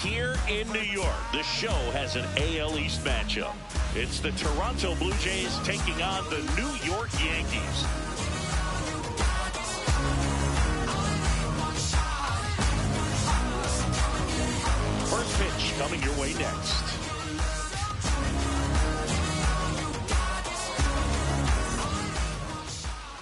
here in New York, the show has an AL East matchup. It's the Toronto Blue Jays taking on the New York Yankees. First pitch coming your way next.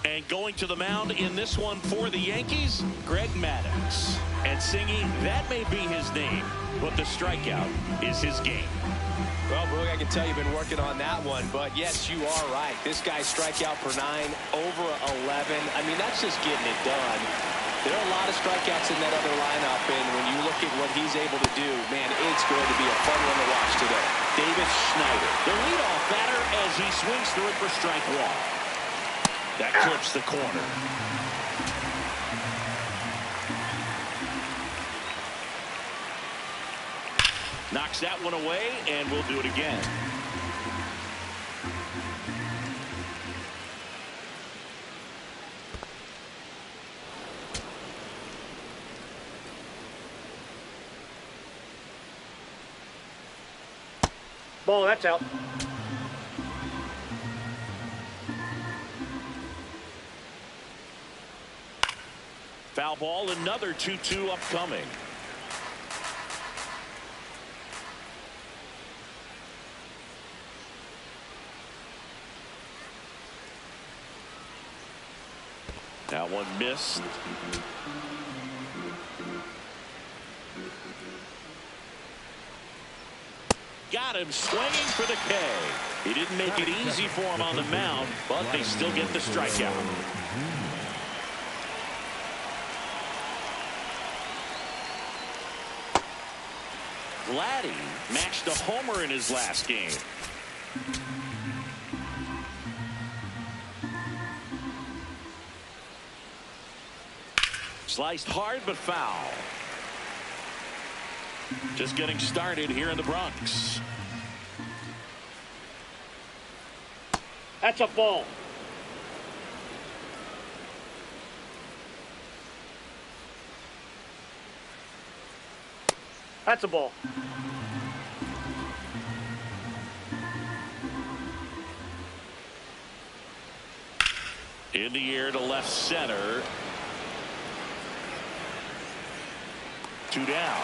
And going to the mound in this one for the Yankees, Greg Maddux. And singing, that may be his name, but the strikeout is his game. Well, Brooke, I can tell you've been working on that one, but yes, you are right. This guy's strikeout per 9, over 11. I mean, that's just getting it done. There are a lot of strikeouts in that other lineup, and when you look at what he's able to do, man, it's going to be a fun one to watch today. Davis Schneider, the leadoff batter, as he swings through it for strike one. That clips the corner. Knocks that one away, and we'll do it again. Ball, that's out. Foul ball, another 2-2 upcoming. That one missed. Got him swinging for the K. He didn't make it easy for him on the mound, but they still get the strikeout. Vladdy matched a homer in his last game. Sliced hard but foul. Just getting started here in the Bronx. That's a ball. That's a ball. In the air to left center. 2 down.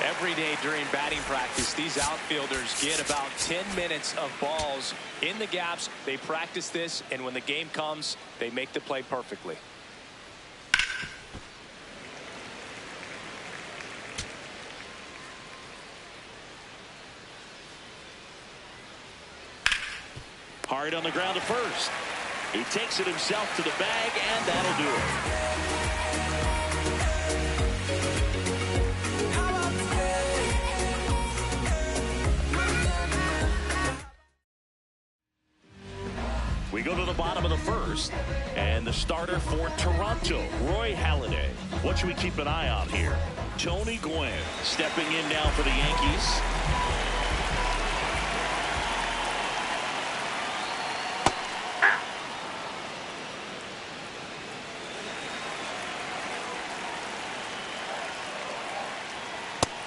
Every day during batting practice, these outfielders get about 10 minutes of balls in the gaps. They practice this, and when the game comes, they make the play perfectly. Hard on the ground to first. He takes it himself to the bag, and that'll do it. We go to the bottom of the first, and the starter for Toronto, Roy Halladay. What should we keep an eye on here? Tony Gwynn stepping in now for the Yankees.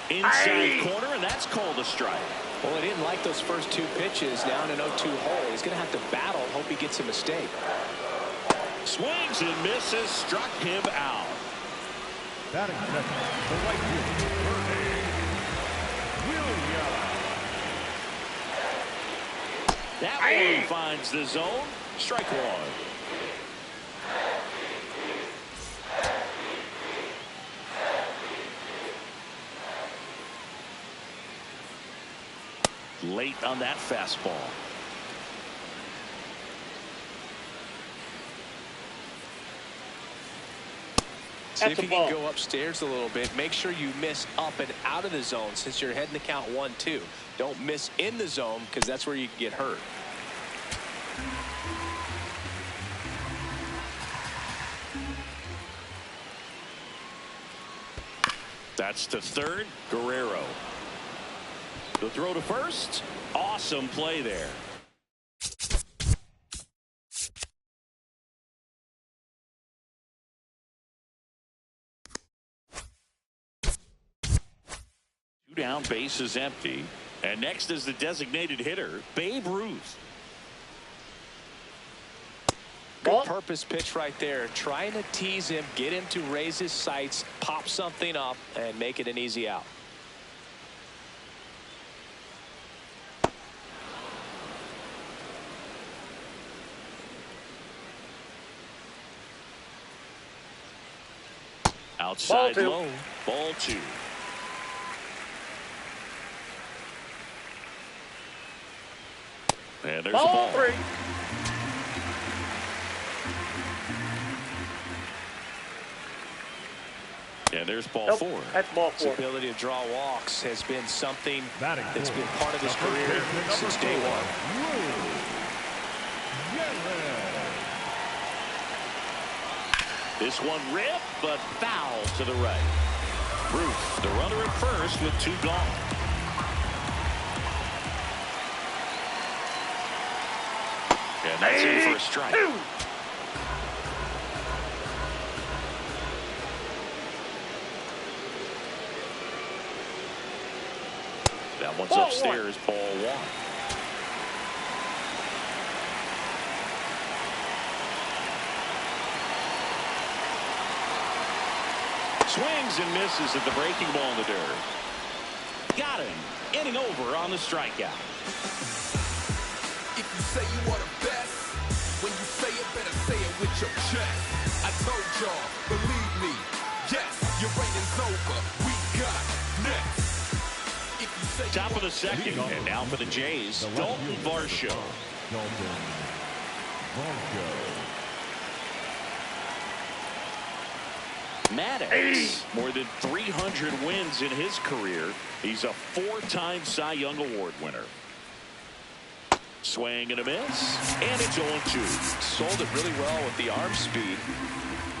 Inside corner, and that's called a strike. Well, he didn't like those first 2 pitches down an 0-2 hole. He's going to have to battle and hope he gets a mistake. Swings and misses, struck him out. Batting second, the right fielder, Williams. That one finds the zone. Strike one. Late on that fastball. See if you can go upstairs a little bit. Make sure you miss up and out of the zone since you're heading to count 1-2. Don't miss in the zone because that's where you can get hurt. That's to third. Guerrero. The throw to first. Awesome play there. down, bases empty. And next is the designated hitter, Babe Ruth. Good purpose pitch right there. Trying to tease him, get him to raise his sights, pop something up, and make it an easy out. Outside low, ball 2. And there's ball 3. And there's ball 4. That's ball 4. His ability to draw walks has been something Batting that's been part of his number career baseman, since number day 4. one. This one ripped, but foul to the right. Ruth, the runner at first with 2 gone. And that's in for a strike. That one's upstairs, ball 1. Swings and misses at the breaking ball in the dirt. Got him. Inning over on the strikeout. If you say you are the best, when you say it, better say it with your chest. I told y'all, believe me. Yes, your reign is over. We got next. If you say Top of the second, and now for the Jays, Dalton Varsho. Maddox, more than 300 wins in his career. He's a 4-time Cy Young Award winner. Swing and a miss, and it's 0-2. Sold it really well with the arm speed.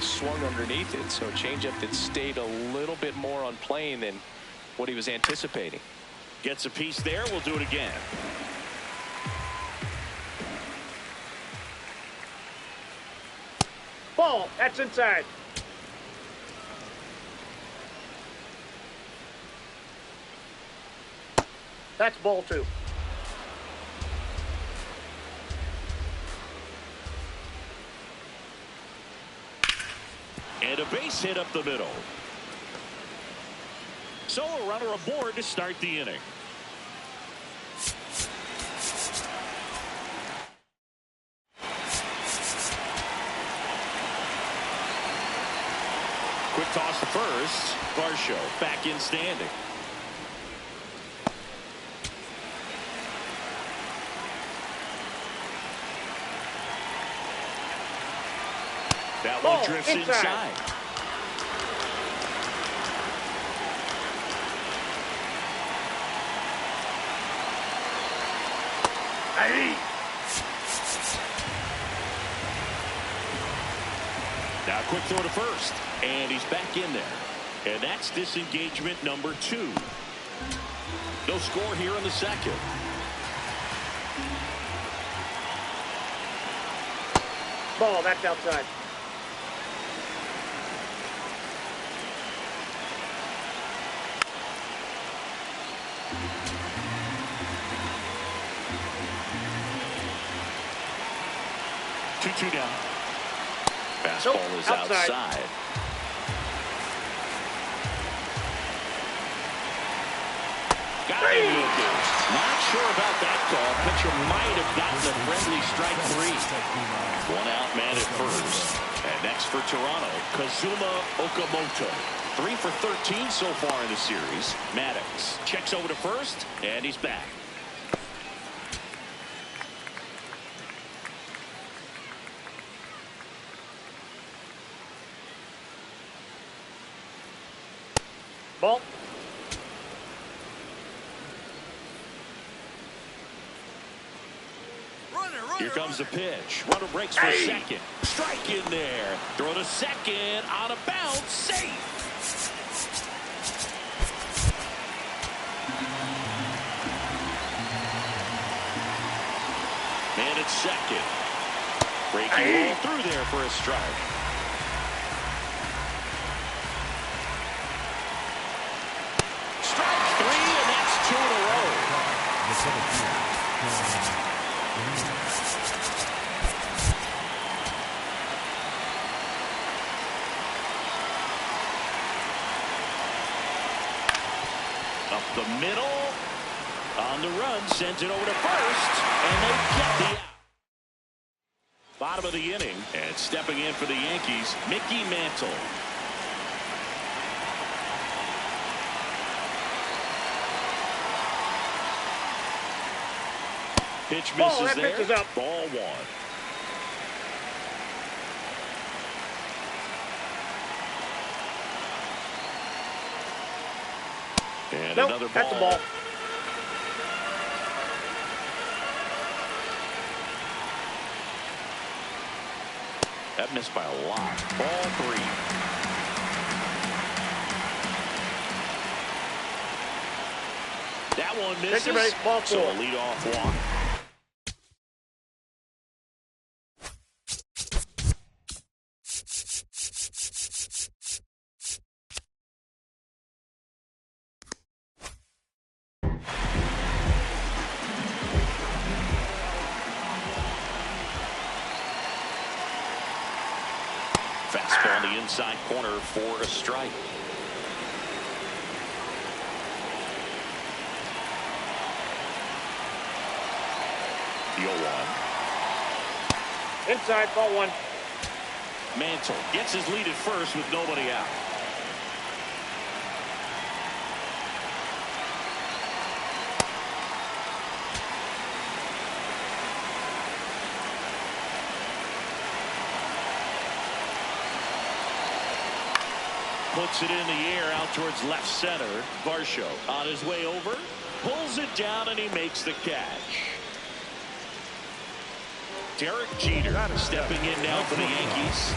Swung underneath it, so changeup that stayed a little bit more on plane than what he was anticipating. Gets a piece there. We'll do it again. Ball. That's inside. That's ball 2. And a base hit up the middle. So a runner aboard to start the inning. Quick toss to first. Varsho back in standing. That one drifts inside. Now quick throw to first, and he's back in there. And that's disengagement number 2. No score here in the second. Ball. That's outside. Two down. Fastball is outside. Got him looking. Not sure about that call. Pitcher might have gotten a friendly strike 3. 1 out, man at first. And next for Toronto, Kazuma Okamoto. 3 for 13 so far in the series. Maddox checks over to first, and he's back. Ball. Here comes the pitch. Runner breaks for second. Strike in there. Throw to second. Out of bounds. Safe. Man at second. Breaking ball through there for a strike. Strike 3. Up the middle. On the run. Sends it over to first. And they get the out. Bottom of the inning. And stepping in for the Yankees, Mickey Mantle. Pitch misses that there. pitch is up. Ball one. And Nope, another ball. that's a ball. That missed by a lot. Ball three. That one misses. Pitcher base, ball So four. a leadoff walk. Fastball in the inside corner for a strike. The 0-1. Inside, ball one. Mantle gets his lead at first with nobody out. Puts it in the air out towards left center. Varsho on his way over. Pulls it down and he makes the catch. Derek Jeter stepping in now for the Yankees.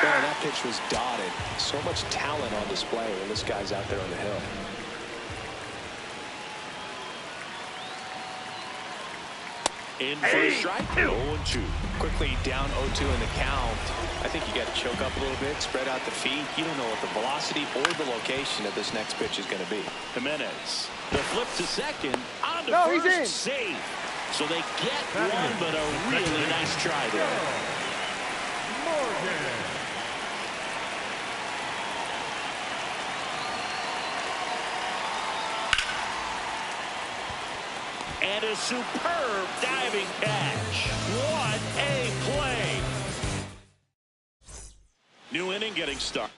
That pitch was dotted. So much talent on display when this guy's out there on the hill. In for a strike. 0-2. Quickly down 0-2 in the count. I think you got to choke up a little bit, spread out the feet. You don't know what the velocity or the location of this next pitch is going to be. Jimenez. The flip to second. On to No, first. he's in. Safe. So they get one, but a really nice try there. Morgan. And a superb diving catch. What a play. New inning getting started.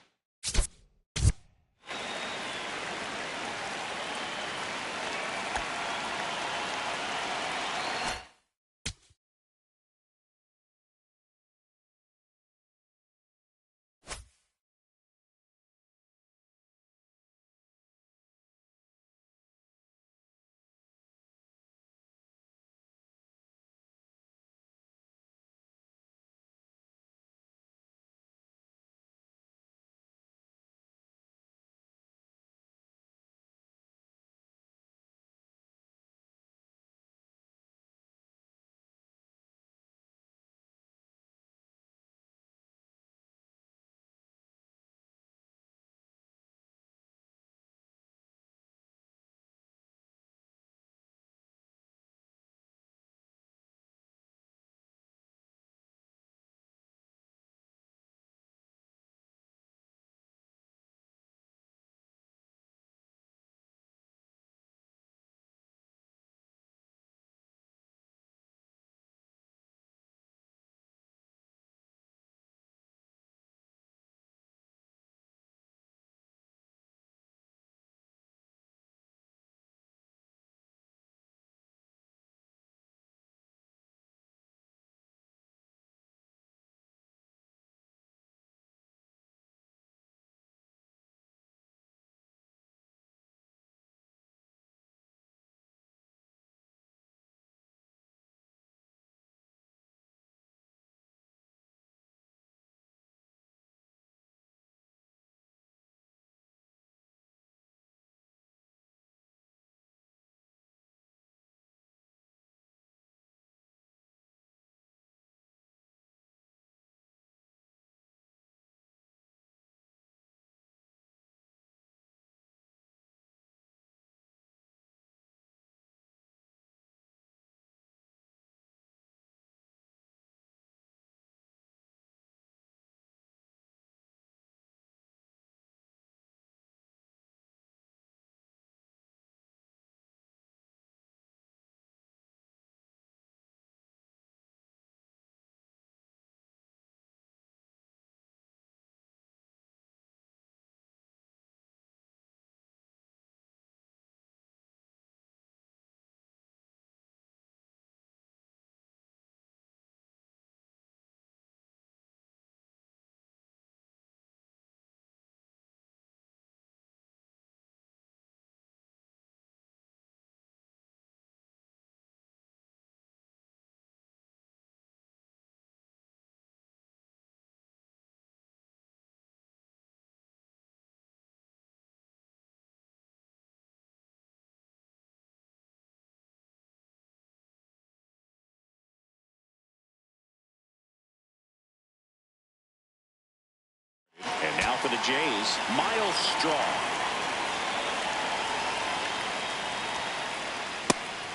for the Jays, Miles Straw.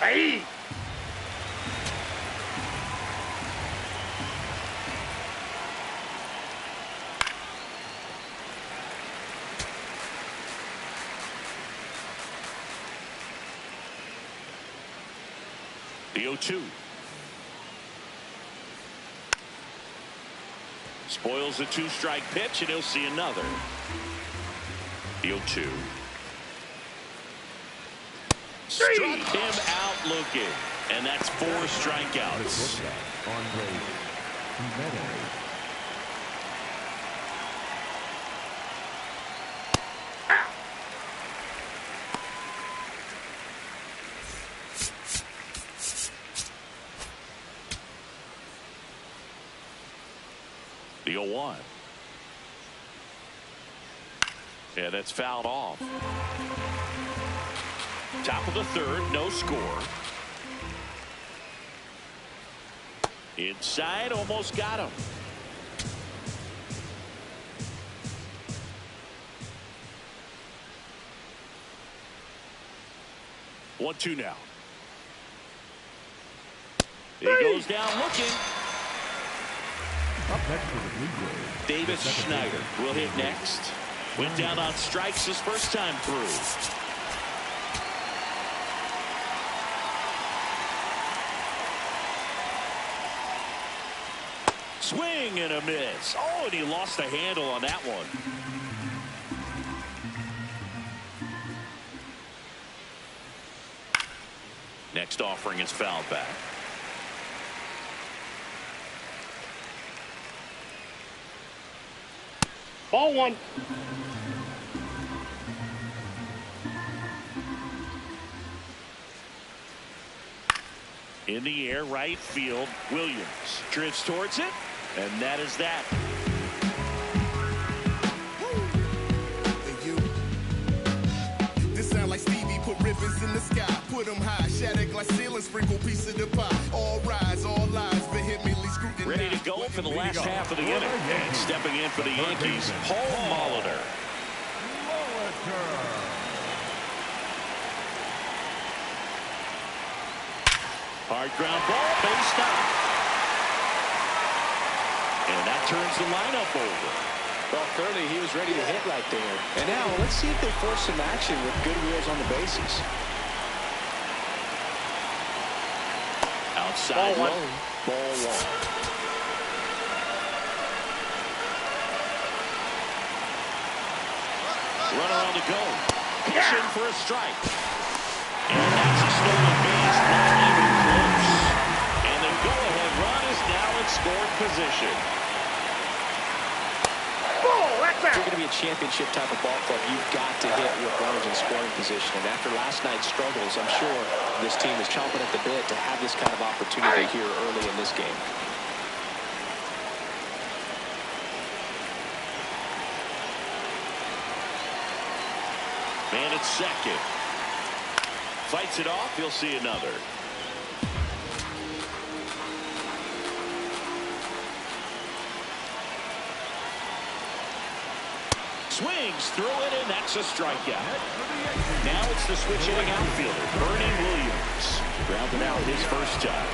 Hey! The 0-2. Spoils a 2-strike pitch, and he'll see another. The 0-2. Struck him out looking, and that's 4 strikeouts. The 0-1. Yeah, that's fouled off. Top of the 3rd, no score. Inside, almost got him. One-two now. He goes down looking. Up next for the Blue Jays, Davis Schneider will hit next. Went down on strikes his first time through. Swing and a miss. Oh, and he lost the handle on that one. Next offering is fouled back. Ball 1. In the air, right field, Williams drifts towards it, and that is that. This sound like Stevie put ribbons in the sky, put them high, shatter glass ceiling, sprinkle piece of the pie. All rise, all lies, vehemently scrutinized. Ready to go for the last half of the inning. And stepping in for the Yankees, Paul Molitor. Hard ground ball, base stop. And that turns the lineup over. Well, clearly he was ready to hit right there. And now let's see if they force some action with good wheels on the bases. Outside Ball 1. low, ball 1. Runner on the go. Pitching for a strike. And that's a stolen base, not even close. And the go-ahead run is now in scoring position. Ball, that's If you're out. going to be a championship type of ball club, you've got to hit with runners in scoring position. And after last night's struggles, I'm sure this team is chomping at the bit to have this kind of opportunity here early in this game. Man at second. Fights it off. He'll see another. Swings through it, and that's a strikeout. Now it's the switch hitting outfielder, Bernie Williams. Grounded out his first time.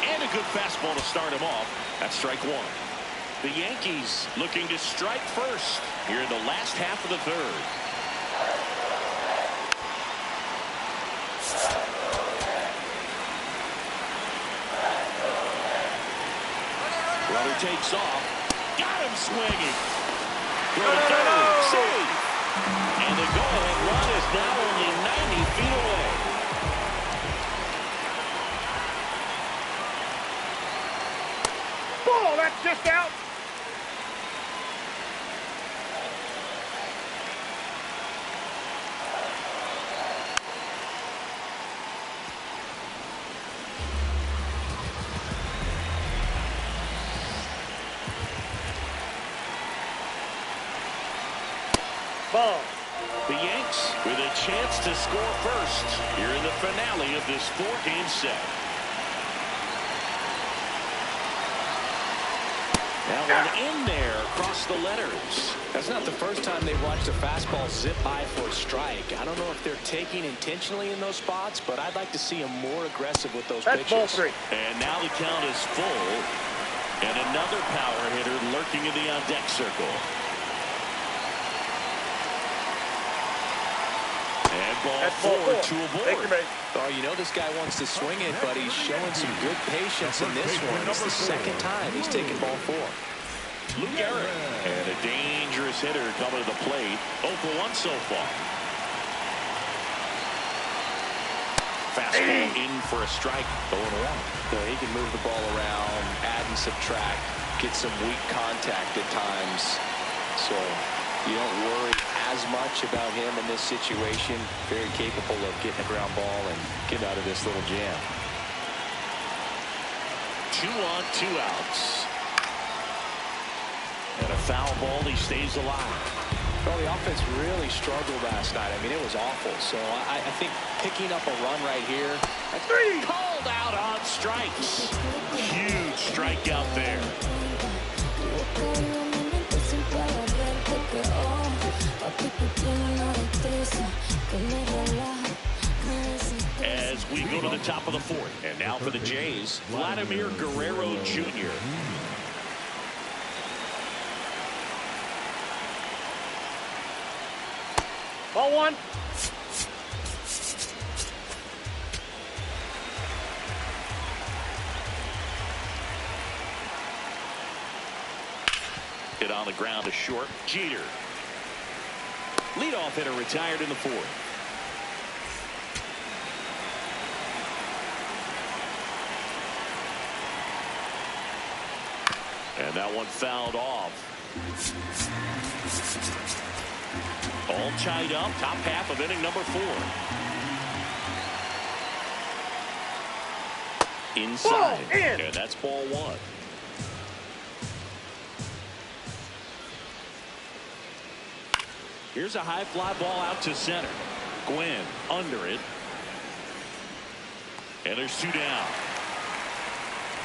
And a good fastball to start him off. That's strike 1. The Yankees looking to strike first here in the last half of the 3rd. Runner takes off. Got him swinging. Throw to third. Save. And the go-ahead run is now only 90 feet away. Ball, that's just out. Ball. The Yanks with a chance to score first here in the finale of this 4-game set. That one in there across the letters. That's not the first time they've watched a fastball zip by for a strike. I don't know if they're taking intentionally in those spots, but I'd like to see them more aggressive with those That's pitches. ball 3. And now the count is full. And another power hitter lurking in the on-deck circle. And ball 4 to a board. Take your base. Oh, you know this guy wants to swing it, but he's showing some good patience in this one. It's the second time he's taken ball 4. Luke Eric. And a dangerous hitter coming to the plate. 0 for 1 so far. Fastball in for a strike. 0-1. So he can move the ball around, add and subtract, get some weak contact at times. So you don't worry as much about him in this situation. Very capable of getting a ground ball and getting out of this little jam. 2 on, 2 outs. And a foul ball, he stays alive. Well, the offense really struggled last night. I mean, it was awful. So I think picking up a run right here. That's 3. Called out on strikes. Huge strikeout there. As we go to the top of the 4th. And now for the Jays, Vladimir Guerrero Jr. Ball 1. Hit on the ground to short. Jeter. Leadoff hitter retired in the 4th. And that one fouled off. All tied up. Top half of inning number 4. Inside. Ball in. And that's ball 1. Here's a high fly ball out to center. Gwynn under it. And there's 2 down.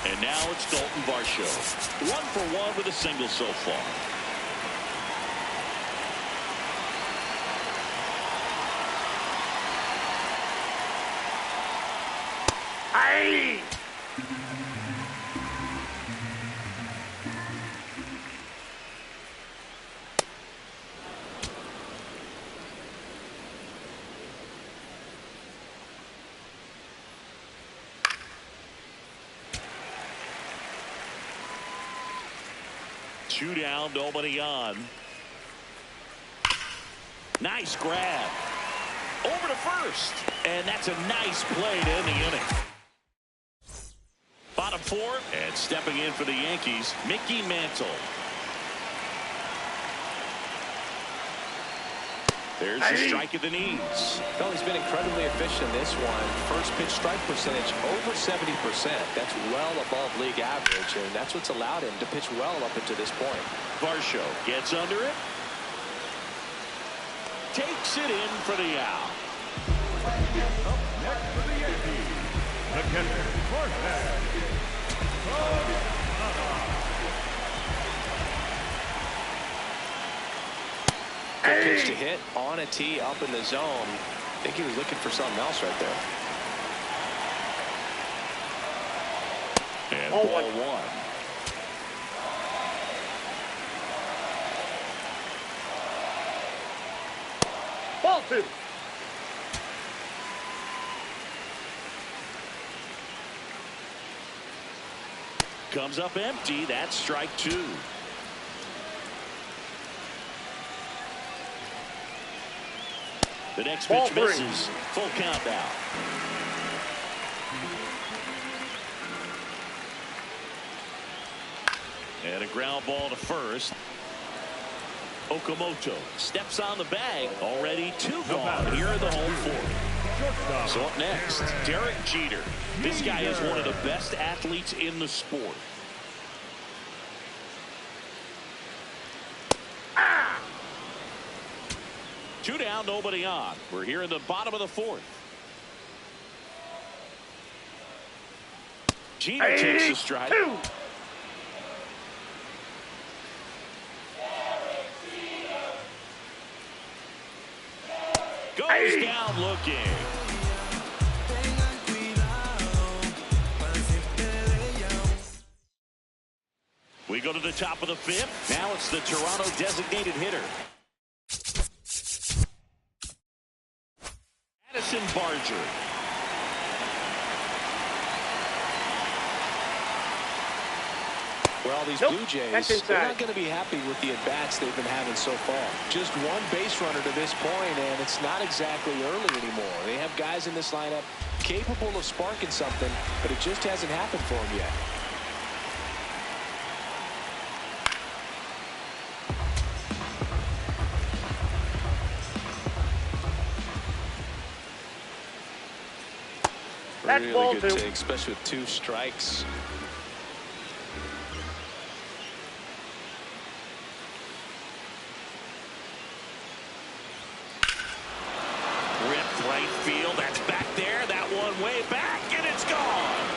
And now it's Dalton Varsho. 1 for 1 with a single so far. Aye. Two down, nobody on. Nice grab. Over to first. And that's a nice play to end the inning. Bottom 4. And stepping in for the Yankees, Mickey Mantle. There's a strike at the knees. Well, he's been incredibly efficient in this one. First pitch strike percentage over 70%. That's well above league average, and that's what's allowed him to pitch well up until this point. Varsho gets under it. Takes it in for the out. Up next for the Yankees, the catcher, Jorge. Good pitch to hit on a tee up in the zone. I think he was looking for something else right there. And ball 1. Ball 2. Comes up empty. That's strike 2. The next Ball pitch 3. misses. Full count now. And a ground ball to first. Okamoto steps on the bag. Already 2 gone here in the home 4th. So up next, Derek Jeter. This guy is one of the best athletes in the sport. Two down, nobody on. We're here in the bottom of the 4th. Jeter takes the stride. 2. Goes down looking. We go to the top of the fifth. Now it's the Toronto designated hitter, Addison Barger. Well, these Blue Jays, they're not going to be happy with the at-bats they've been having so far. Just one base runner to this point, and it's not exactly early anymore. They have guys in this lineup capable of sparking something, but it just hasn't happened for them yet. Really good take, especially with 2 strikes. Ripped right field. That's back there. That one way back, and it's gone.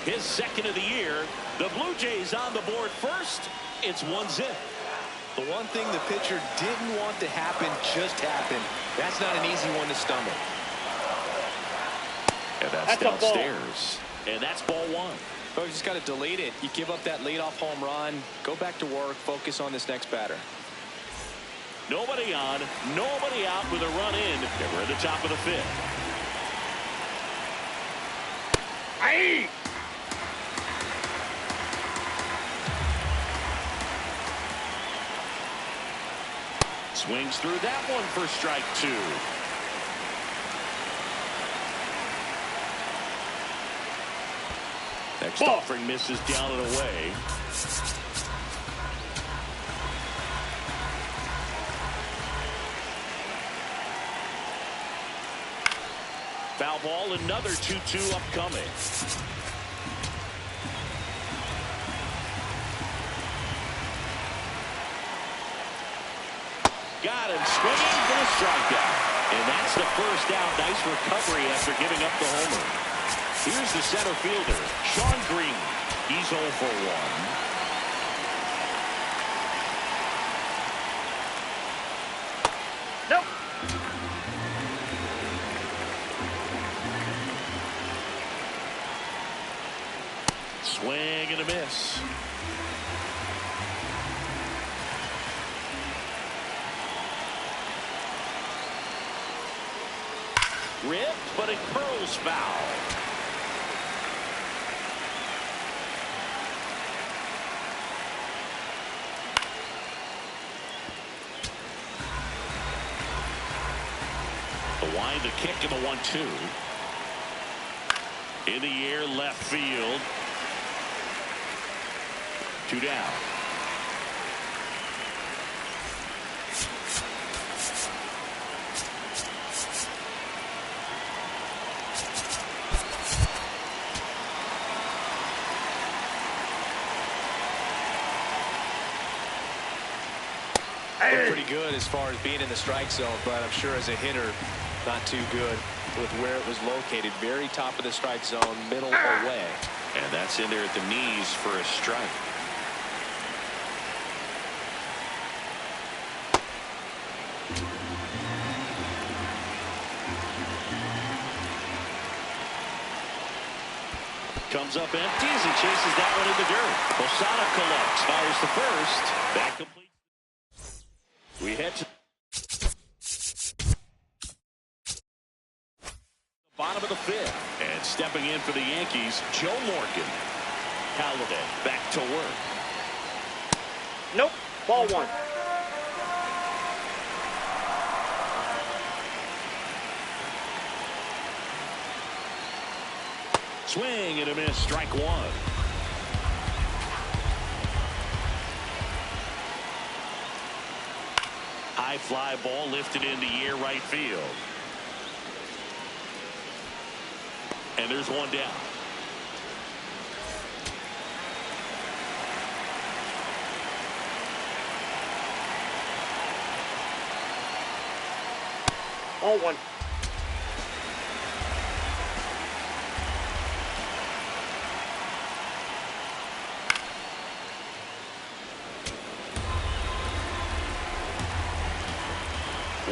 His second of the year. The Blue Jays on the board first. It's 1-0. The one thing the pitcher didn't want to happen just happened. That's not an easy one to stomach. And that's downstairs. And that's ball 1. Oh, you just got to delete it. You give up that leadoff home run. Go back to work. Focus on this next batter. Nobody on, nobody out with a run in. And we're at the top of the fifth. Aye. Swings through that one for strike 2. Next offering misses down and away. Foul ball, another 2-2 upcoming. Got him swinging for the strikeout. And that's the first out. Nice recovery after giving up the homer. Here's the center fielder, Sean Green. He's 0 for 1. Nope. Swing and a miss. Ripped, but it curls foul. The wind, the kick, and the 1-2. In the air, left field. 2 down. Pretty good as far as being in the strike zone, but I'm sure as a hitter, not too good with where it was located. Very top of the strike zone, middle away. And that's in there at the knees for a strike. Comes up empty as he chases that one in the dirt. Posada collects, fires to first. That completes. We head to the bottom of the fifth. And stepping in for the Yankees, Joe Morgan. Halladay back to work. Nope. Ball 1. Swing and a miss, strike 1. High fly ball lifted in the air right field. And there's one down. Ball 1.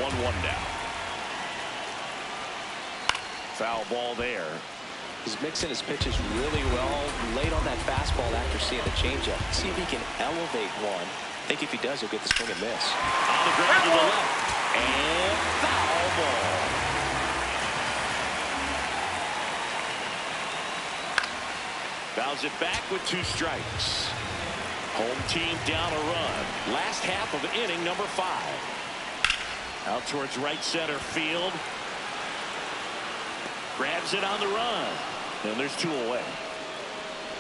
1-1 now. Foul ball there. He's mixing his pitches really well. Late on that fastball after seeing the changeup. See if he can elevate one. I think if he does, he'll get the swing and miss. On the ground to the left. And foul ball. Fouls it back with 2 strikes. Home team down a run. Last half of inning number 5. Out towards right center field. Grabs it on the run. And there's 2 away.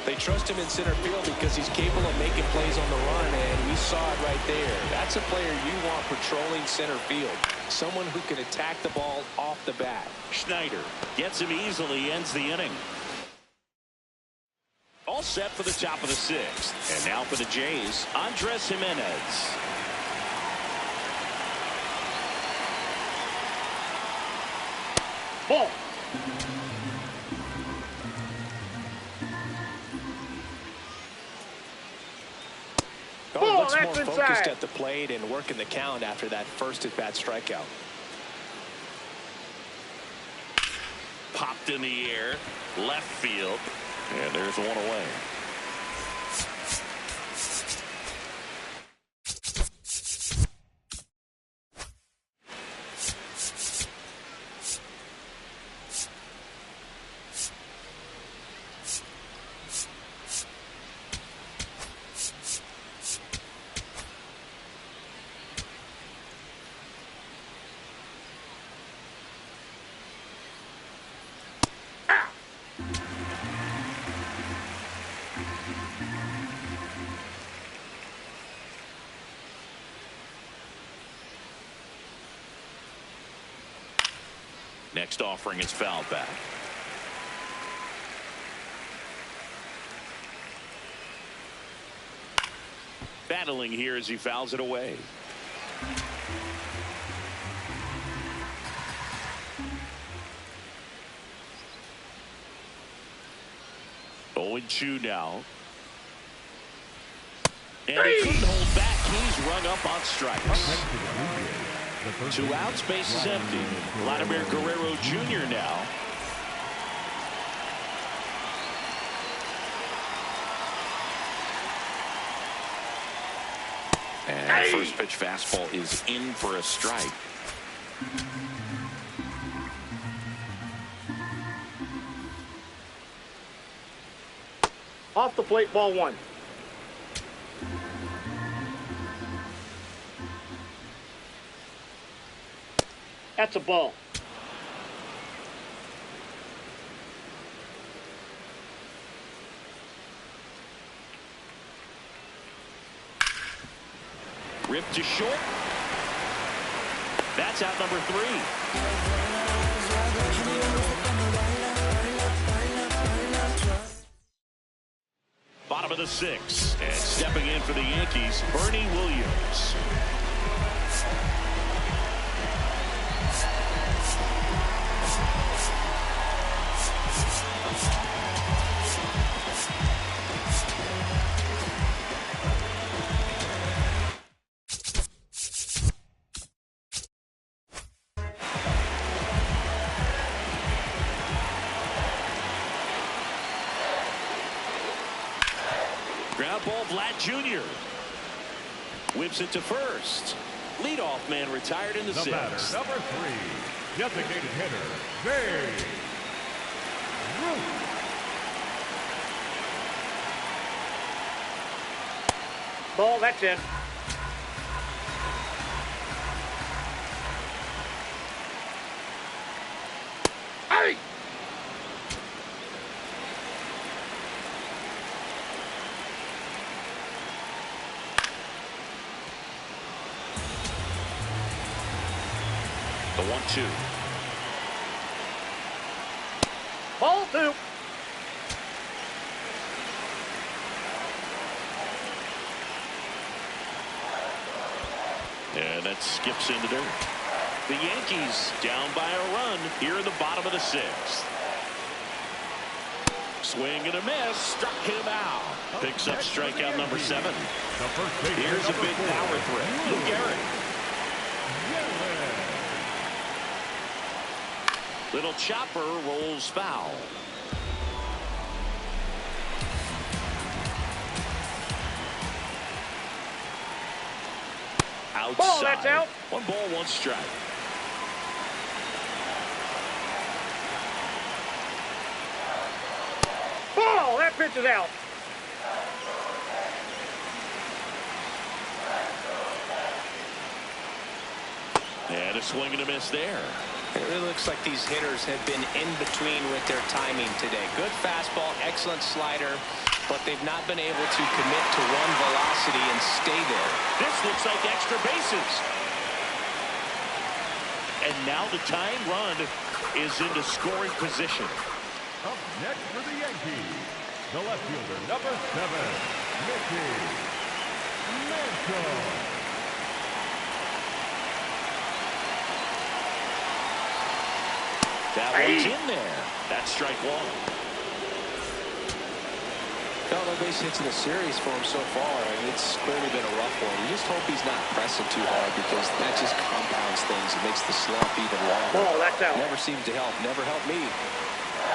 They trust him in center field because he's capable of making plays on the run, and we saw it right there. That's a player you want patrolling center field. Someone who can attack the ball off the bat. Schneider gets him easily, ends the inning. All set for the top of the 6th. And now for the Jays, Andres Jimenez. Ball. Oh, looks more that's focused inside. at the plate and working the count after that first at-bat strikeout. Popped in the air, left field, and there's 1 away. Next offering is fouled back. Battling here as he fouls it away. Oh, 0-2 now. And he couldn't hold back. He's rung up on strikes. 2 outs, base is empty. Vladimir Guerrero Jr. now. And first pitch fastball is in for a strike. Off the plate, ball 1. That's a ball. Ripped to short. That's out number 3. Bottom of the 6th. And stepping in for the Yankees, Bernie Williams. Ground ball, Vlad Jr. Whips it to first. Leadoff man retired in the 6th. Batter, number 3, designated hitter, Babe Ruth. Ball, that's it. Hey! The 1-2. Ball 2. And that skips into dirt. The Yankees down by a run here in the bottom of the 6th. Swing and a miss. Struck him out. Picks up strikeout number 7. Here's a big power threat. Lou Gehrig. Little chopper rolls foul. Outside. Ball, that's out. 1 ball, 1 strike. Ball, that pitch is out. And a swing and a miss there. It really looks like these hitters have been in between with their timing today. Good fastball, excellent slider, but they've not been able to commit to one velocity and stay there. This looks like extra bases. And now the tying run is into scoring position. Up next for the Yankees, the left fielder, number 7, Mickey Mantle. That one's in there. That's strike 1. No base hits in the series for him so far. I mean, it's clearly been a rough one. You just hope he's not pressing too hard because that just compounds things. It makes the slump even longer. Ball, that's out. Never seems to help. Never helped me.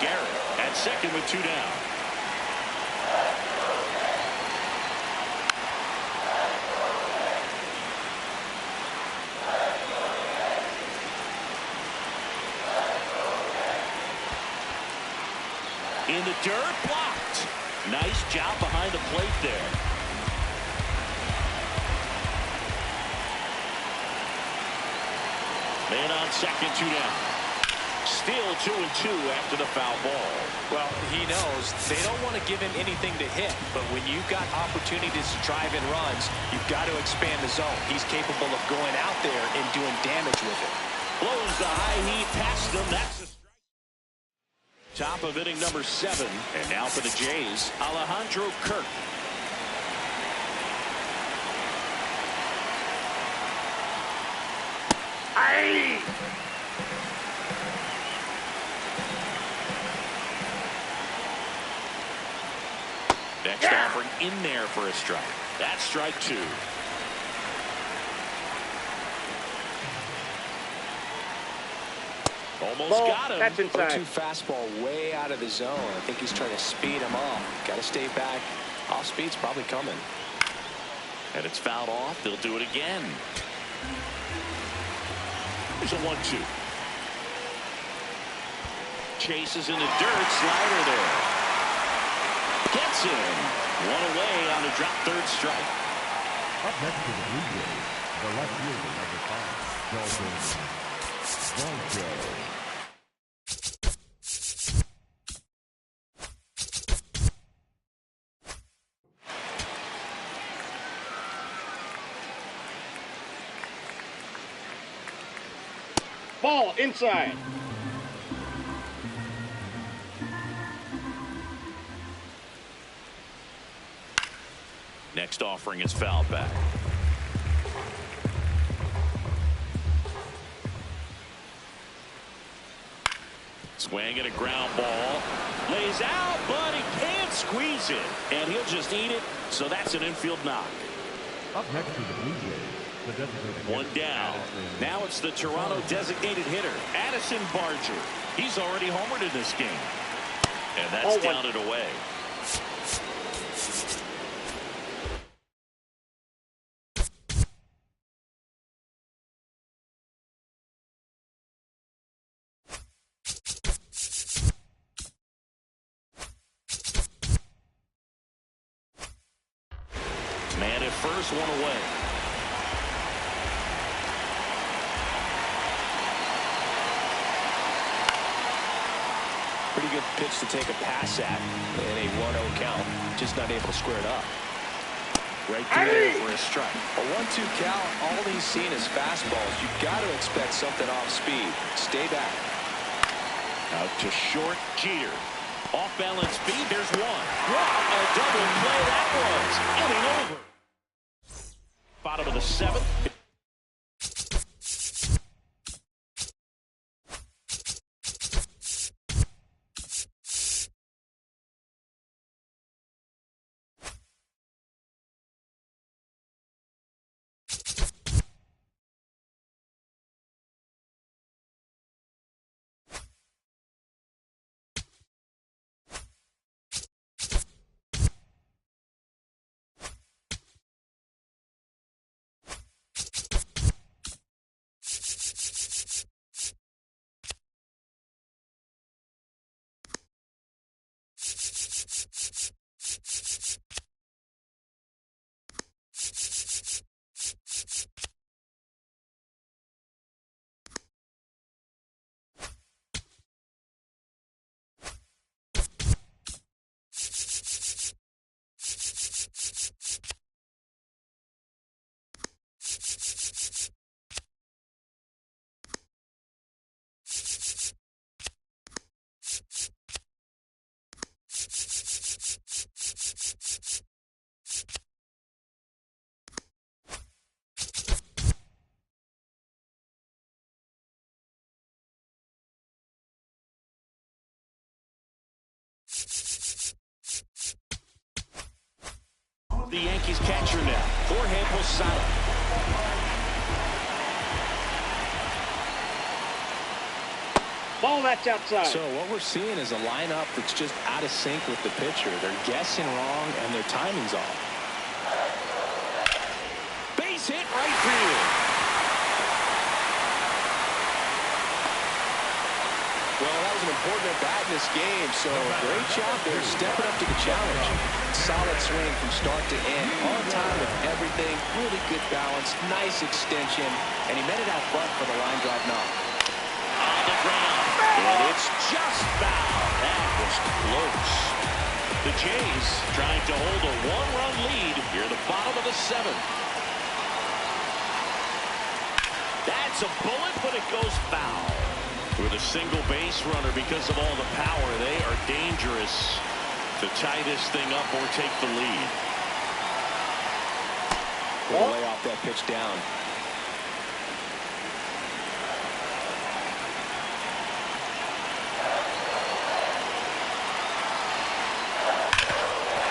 Garrett at second with 2 down. In the dirt, blocked. Nice job behind the plate there. Man on second, 2 down. Still 2-2 after the foul ball. Well, he knows they don't want to give him anything to hit, but when you've got opportunities to drive in runs, you've got to expand the zone. He's capable of going out there and doing damage with it. Blows the high heat past him. That's a strike. Top of inning number 7. And now for the Jays, Alejandro Kirk. Aye. Next offering in there for a strike. That's strike 2. Almost Ball, got him. that's inside. 0-2 fastball way out of the zone. I think he's trying to speed him off. Got to stay back. Off speed's probably coming. And it's fouled off. They'll do it again. There's a 1-2. Chases in the dirt. Slider there. Gets him. 1 away on the drop, 3rd strike. Up next to the Blue Jays, the left fielder, number 5, Dalton Varsho. Ball, inside. Next offering is fouled back. Swing and a ground ball. Lays out, but he can't squeeze it. And he'll just eat it. So that's an infield knock. Up next to the Blue Jays, the designated 1 hitter, down. Addison. Now it's the Toronto designated hitter, Addison Barger. He's already homered in this game. And that's down and away. Man at first, 1 away. Pretty good pitch to take a pass at in a 1-0 count. Just not able to square it up. Right through there for a strike. A 1-2 count, all he's seen is fastballs. You've got to expect something off speed. Stay back. Out to short, Jeter. Off balance speed, there's 1. What a double play that was. Inning over. Bottom of the 7th. The Yankees catcher now, Jorge Posada. Ball that's outside. So what we're seeing is a lineup that's just out of sync with the pitcher. They're guessing wrong, and their timing's off. Base hit right field. Well, that was an important at-bat in this game, so great job there stepping up to the challenge. Solid swing from start to end, on time with everything, really good balance, nice extension, and he met it out front for the line drive knock. On the ground, and it's just foul. That was close. The Jays trying to hold a one-run lead here at the bottom of the seventh. That's a bullet, but it goes foul. With a single base runner, because of all the power, they are dangerous to tie this thing up or take the lead. We'll lay off that pitch down.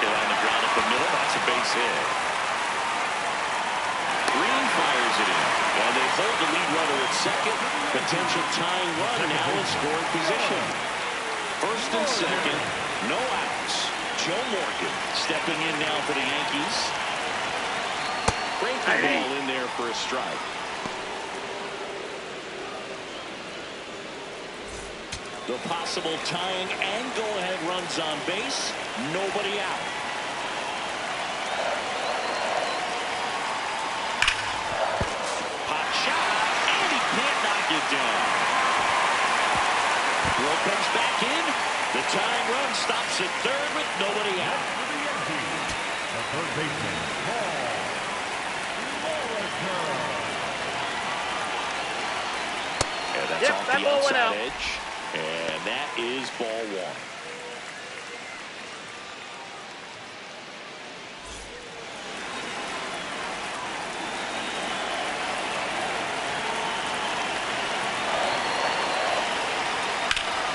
Hit on the ground up the middle. That's a base hit. Green fires it in, and they hold the lead runner at second. Potential tying run now in scoring position. First and second, no outs. Joe Morgan stepping in now for the Yankees. Breaking ball in there for a strike. The possible tying and go-ahead runs on base. Nobody out. Hot shot, and he can't knock it down. Throw comes back in. The tying run stops at third with nobody out. The third baseman, And that's off the outside edge. And that is ball one.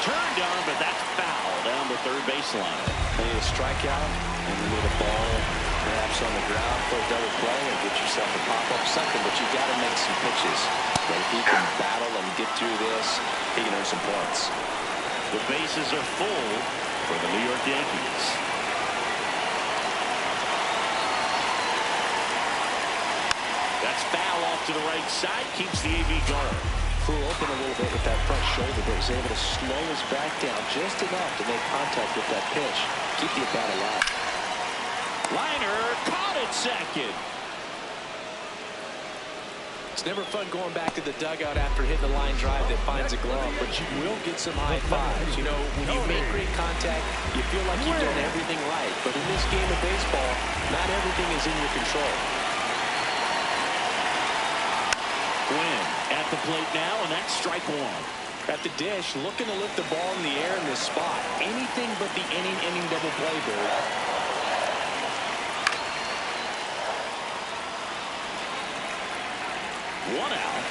Turned on, but that's foul down the third baseline. You need a strikeout, and you need a ball perhaps on the ground for a double play and get yourself a pop-up something, but you got to make some pitches. But if he can battle and get through this, he can earn some points. The bases are full for the New York Yankees. That's foul off to the right side, keeps the AV going. Flew open a little bit with that front shoulder, but was able to slow his back down just enough to make contact with that pitch. Keep the at-bat alive. Liner caught at second. It's never fun going back to the dugout after hitting a line drive that finds a glove, but you will get some high fives. You know, when you make great contact, you feel like you've done everything right. But in this game of baseball, not everything is in your control. Gwynn at the plate now, and that's strike one. At the dish, looking to lift the ball in the air in this spot. Anything but the inning double play, Bird. One out.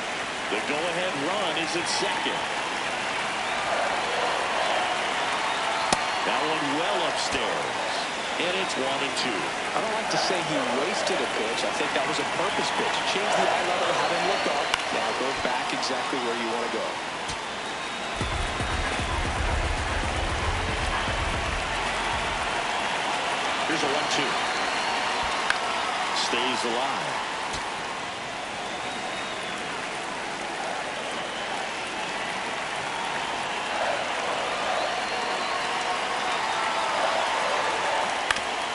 The go-ahead run is at second. That one well upstairs. And it's 1-2. I don't like to say he wasted a pitch. I think that was a purpose pitch. Change the eye level, have him look up. Now go back exactly where you want to go. Here's a 1-2. Stays alive.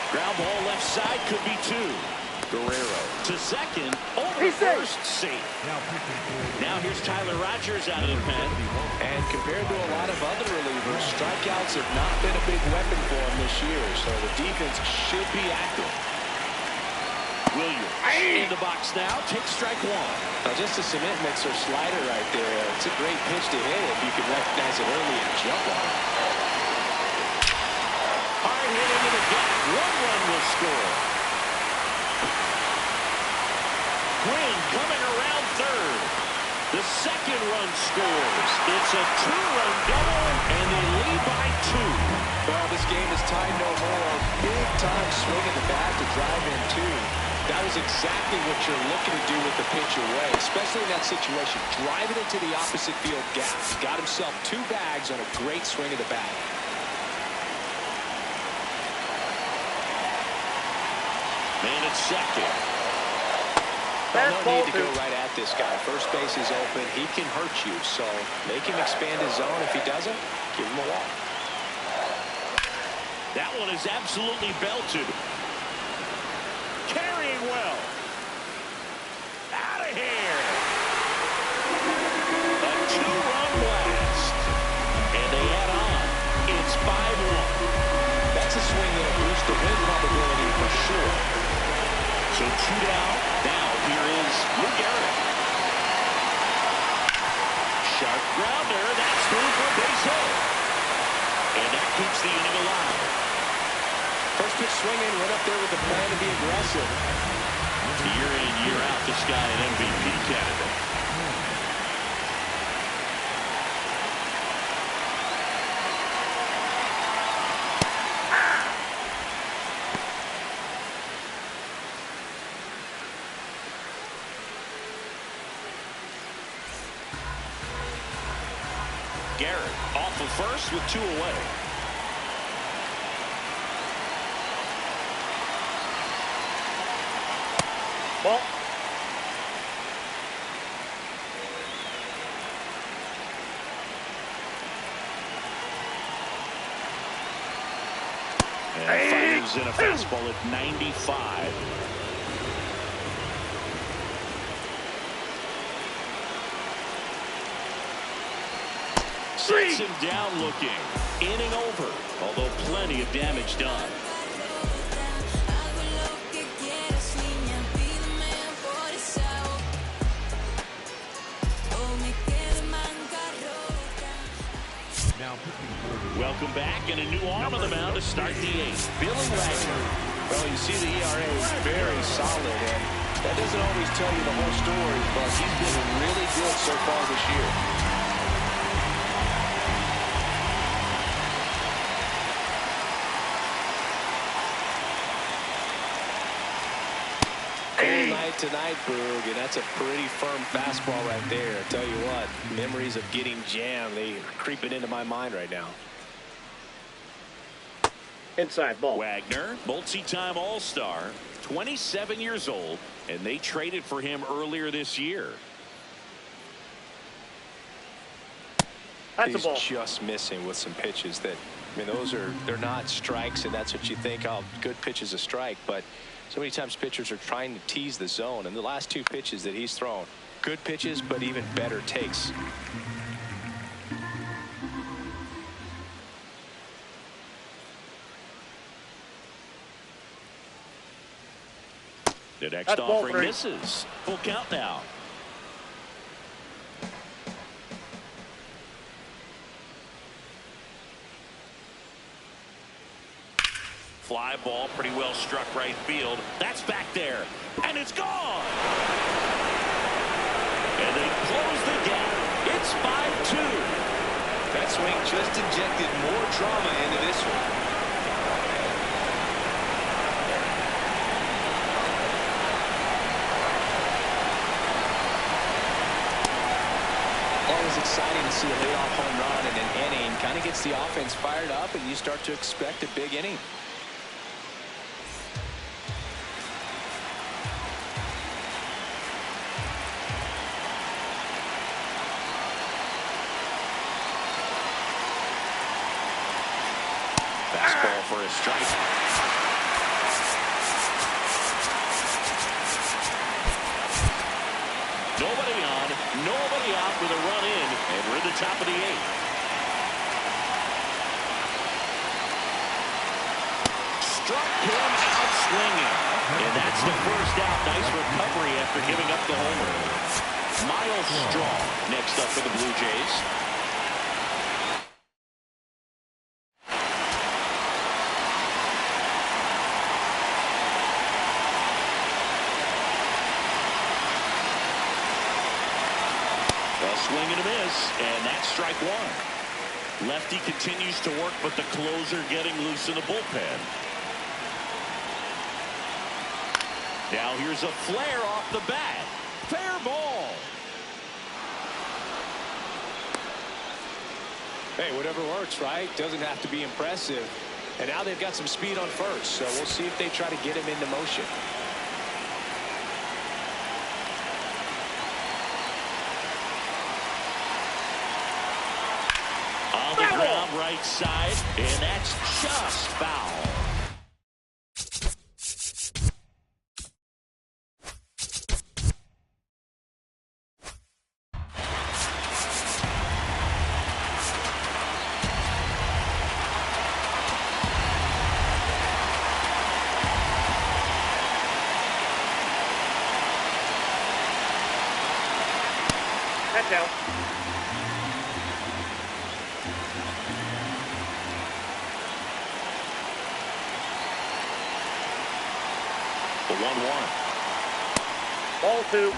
Ground ball left side, could be two. Guerrero to second, over first, safe. Now here's Tyler Rogers out of the pen. And compared to a lot of other relievers, strikeouts have not been a big weapon for him this year, so the defense should be active. Williams in the box now, takes strike one. Now just a cement mixer slider right there. It's a great pitch to hit if you can recognize it early and jump on it. Hard hit into the gap. One run will score. Quinn coming around third. The second run scores. It's a two-run double, and they lead by two. Well, this game is tied no more. big-time swing at the bat to drive in, too. That was exactly what you're looking to do with the pitch away, especially in that situation. Drive it into the opposite field gap. He got himself 2 bags on a great swing of the bat. Man at second. Well, no need to go right at this guy. First base is open. He can hurt you, so make him expand his zone. If he doesn't, give him a walk. That one is absolutely belted. Carrying well. Out of here. A 2-run blast. And they add on. It's 5-1. That's a swing that'll boost the win probability for sure. So 2 down. Now here is Lou Gehrig. Sharp grounder. That's through for a base hit. And that keeps the inning alive. First pitch swinging, went up there with the plan to be aggressive. Year in, year out, this guy an MVP candidate. Garrett off of first with 2 away. Ball. And fires in a fastball at 95. Sets him down looking. Inning over, although plenty of damage done. Welcome back, and a new arm on the mound to start the 8th. Billy Wagner. Well, you see the ERA is very solid, and that doesn't always tell you the whole story, but he's been really good so far this year. Cold night tonight, Boog, and that's a pretty firm fastball right there. I tell you what, memories of getting jammed, they are creeping into my mind right now. Inside ball. Wagner, multi-time All-Star, 27 years old, and they traded for him earlier this year. That's a He's ball. just missing with some pitches that, I mean, they're not strikes, and that's what you think, oh, good pitch is a strike, but so many times pitchers are trying to tease the zone, and the last 2 pitches that he's thrown, good pitches, but even better takes. The next That's ball offering 3. misses. Full count now. Fly ball, pretty well struck right field. That's back there, and it's gone. And they close the gap. It's 5-2. That swing just injected more drama into this one. Always exciting to see a leadoff home run in an inning. Kind of gets the offense fired up, and you start to expect a big inning. Fastball for a strike. Nobody on, nobody out with a run in, and we're at the top of the 8th. Struck him out swinging, and that's the first out. Nice recovery after giving up the homer. Miles Straw next up for the Blue Jays. Swing and a miss, and that's strike 1. Lefty continues to work, but the closer getting loose in the bullpen. Now here's a flare off the bat. Fair ball. Hey, whatever works, right? Doesn't have to be impressive. And now they've got some speed on first, so we'll see if they try to get him into motion. On the ground right side, and that's just foul. That's out. The 1-1. Ball 2.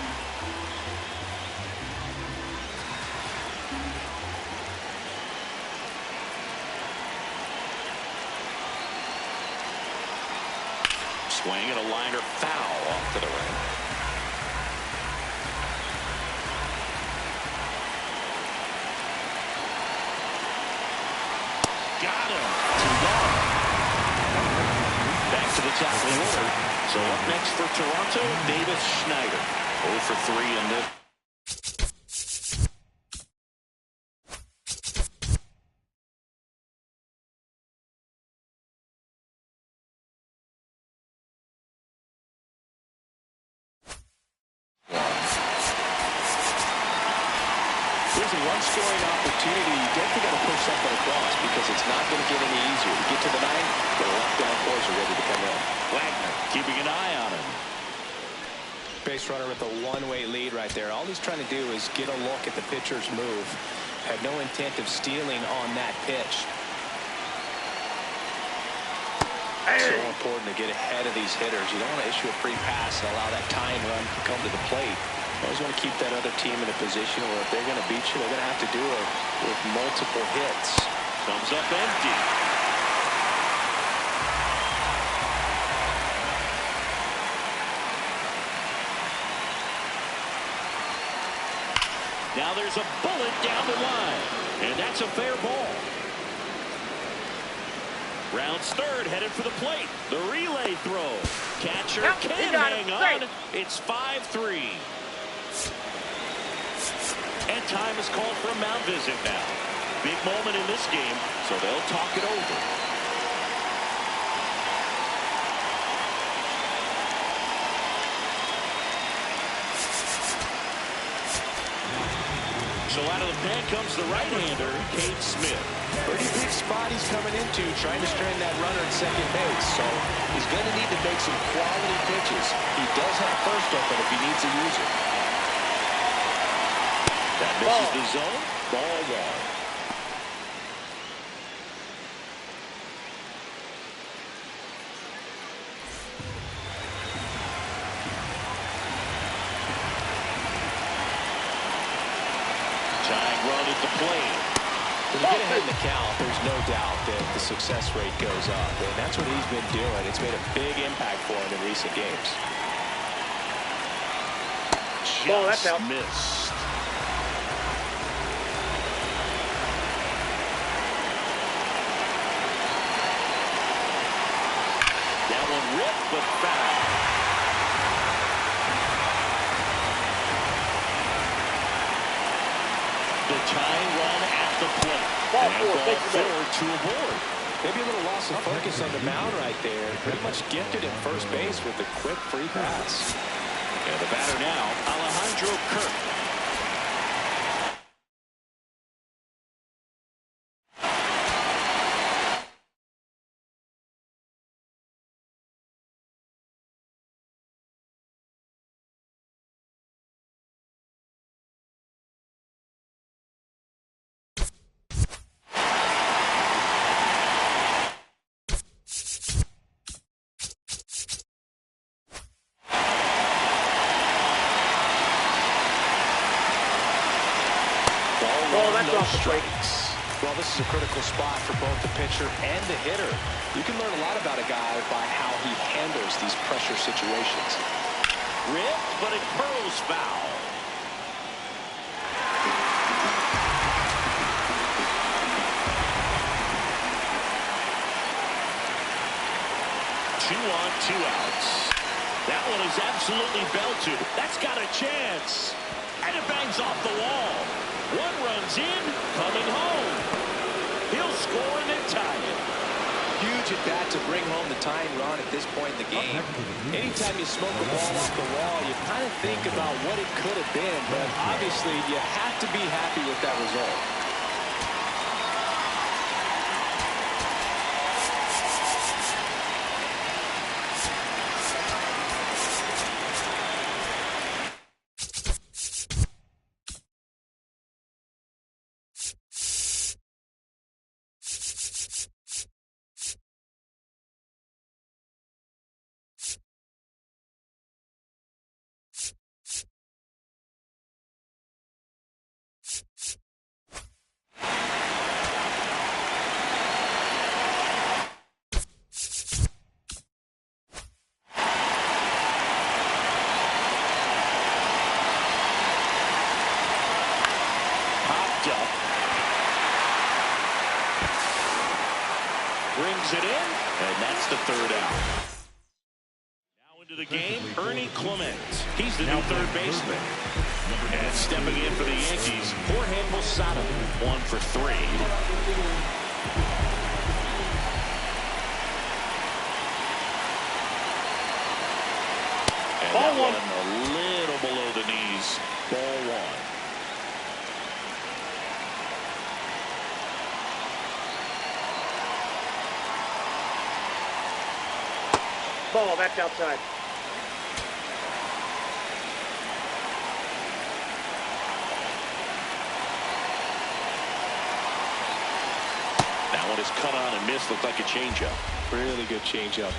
Swing and a liner foul off to the right. Got him. Back to the top of the order. So up next for Toronto, Davis Schneider. 0 for 3 in this. Here's a one-scoring opportunity. You definitely got to push something across because it's not going to get any easier. To get to the 9th, the lockdown fours are ready to come in. Wagner keeping an eye on him. Base runner with a one-way lead right there. All he's trying to do is get a look at the pitcher's move. Had no intent of stealing on that pitch. So important to get ahead of these hitters. You don't want to issue a free pass and allow that tying run to come to the plate. You always want to keep that other team in a position where if they're going to beat you, they're going to have to do it with multiple hits. Comes up empty. Now there's a bullet down the line, and that's a fair ball. Rounds third, headed for the plate. The relay throw. Catcher can hang on. It's 5-3. And time is called for a mound visit now. Big moment in this game, so they'll talk it over. So out of the pen comes the right-hander, Cade Smith. Pretty big spot he's coming into, trying to strand that runner at second base. So he's going to need to make some quality pitches. He does have first open if he needs to use it. That misses the zone. Ball 1. Tying run at the plate. When you get ahead in the count, there's no doubt that the success rate goes up. And that's what he's been doing. It's made a big impact for him in recent games. That's out. Missed. That one ripped, but foul. The tying run at the plate. Ball And 4, ball take your 4 to aboard. Maybe a little loss of focus on the mound right there. Pretty much gifted at first base with a quick free pass. And the batter now, Alejandro Kirk. That's off the strikes. Well, this is a critical spot for both the pitcher and the hitter. You can learn a lot about a guy by how he handles these pressure situations. Ripped, but it curls foul. 2 on, 2 outs. That one is absolutely belted. That's got a chance. And it bangs off the wall. 1 runs in, coming home. He'll score and then tie it. Huge at bat to bring home the tying run at this point in the game. Anytime you smoke a ball off the wall, you kind of think about what it could have been, but obviously you have to be happy with that result. Brings it in, and that's the 3rd out. Now into the game, Ernie Clement. He's the new third baseman. And stepping in for the Yankees, Jorge Posada, 1 for 3. And Ball that 1. one a little below the knees. Ball 1. Ball, that's outside. That one is cut on and missed. Looked like a changeup. Really good changeup.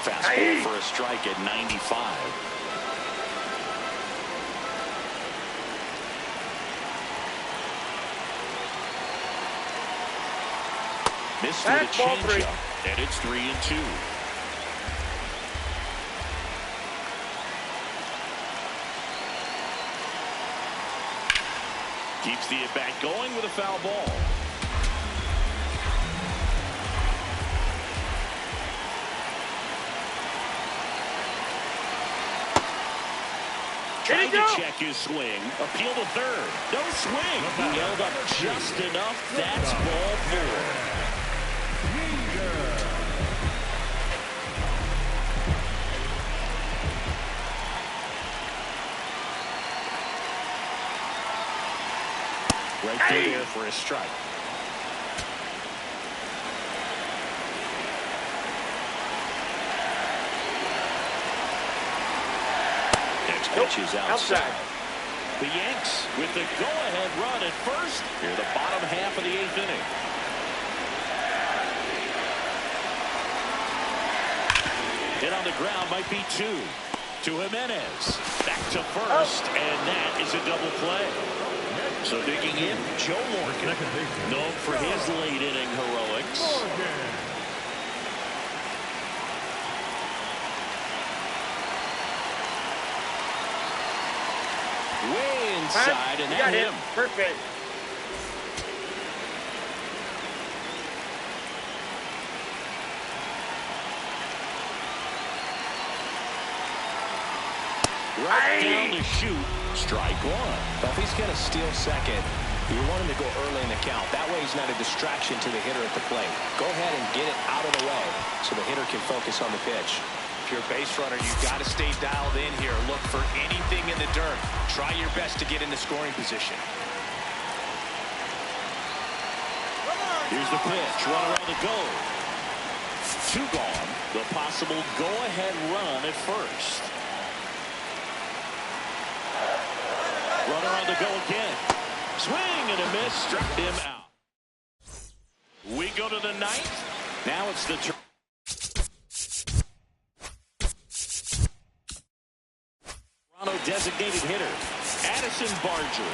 Fastball for a strike at 95. Missed with a changeup, and it's 3-2. Keeps the at-bat going with a foul ball. Trying to check his swing. Appeal to third. No swing. He held up just enough. That's ball 4. Right through there for a strike. Next pitch is outside. The Yanks with the go-ahead run at first. Here the bottom half of the 8th inning. Hit on the ground might be 2. To Jimenez. Back to first, and that is a double play. So digging in, Joe Morgan, known for his late inning heroics. Way inside, and that hit him. First base. Right down to shoot. Strike 1. Well, if he's going to steal second, you want him to go early in the count. That way he's not a distraction to the hitter at the plate. Go ahead and get it out of the way so the hitter can focus on the pitch. If you're a base runner, you've got to stay dialed in here. Look for anything in the dirt. Try your best to get in the scoring position. Here's the pitch. Runner on the go. 2 gone. The possible go-ahead run at first. Runner on the go again. Swing and a miss. Struck him out. We go to the 9th. Now it's the turn. Toronto designated hitter, Addison Barger.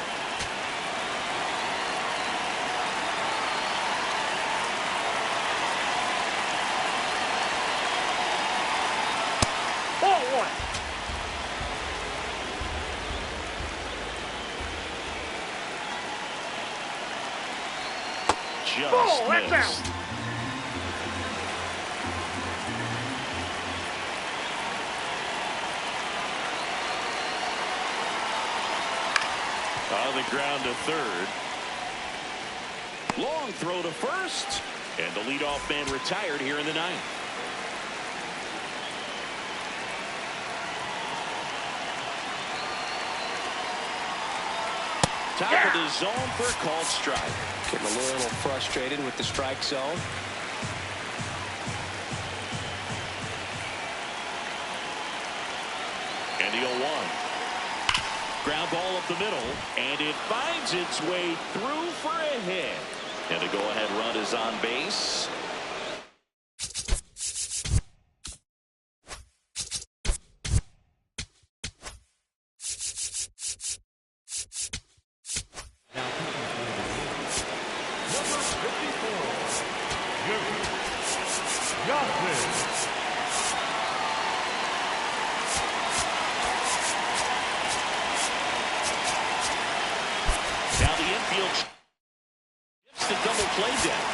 just that's missed. out. On the ground to third. Long throw to first. And the leadoff man retired here in the ninth. Top of the zone for a called strike. Getting a little frustrated with the strike zone. And the 0-1. Ground ball up the middle, and it finds its way through for a hit. And the go-ahead run is on base. Now the infield shifts the double play down.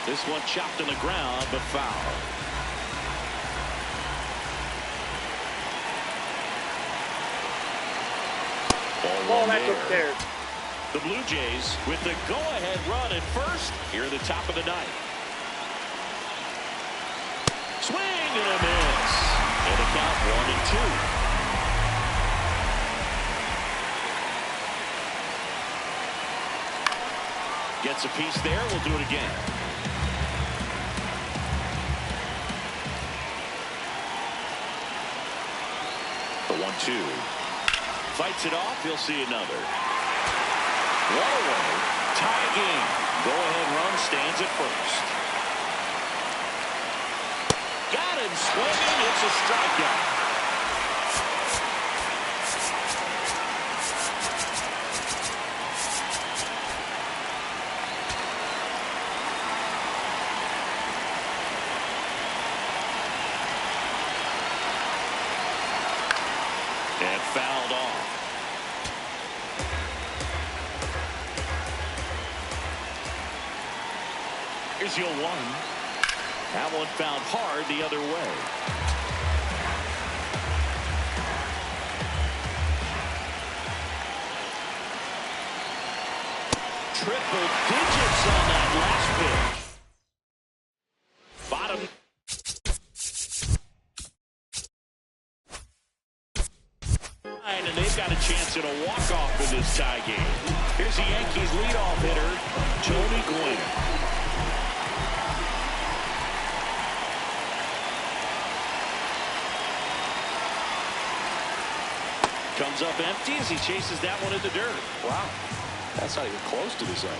This one chopped on the ground, but foul. Ball that's upstairs. The Blue Jays with the go-ahead run at first here at the top of the ninth. Swing and a miss. And a count 1-2. Gets a piece there. We'll do it again. The 1-2. Fights it off. He'll see another. One away. Tie game. Go-ahead run stands at first. Got him swinging. It's a strikeout. And fouled off. Here's your 1. That one found hard the other way. Triple digits on that last pitch. Bottom. And they've got a chance at a walk-off in this tie game. Here's the Yankees leadoff hitter, Tony Gwynn. Comes up empty as he chases that one in the dirt. Wow. That's not even close to the zone.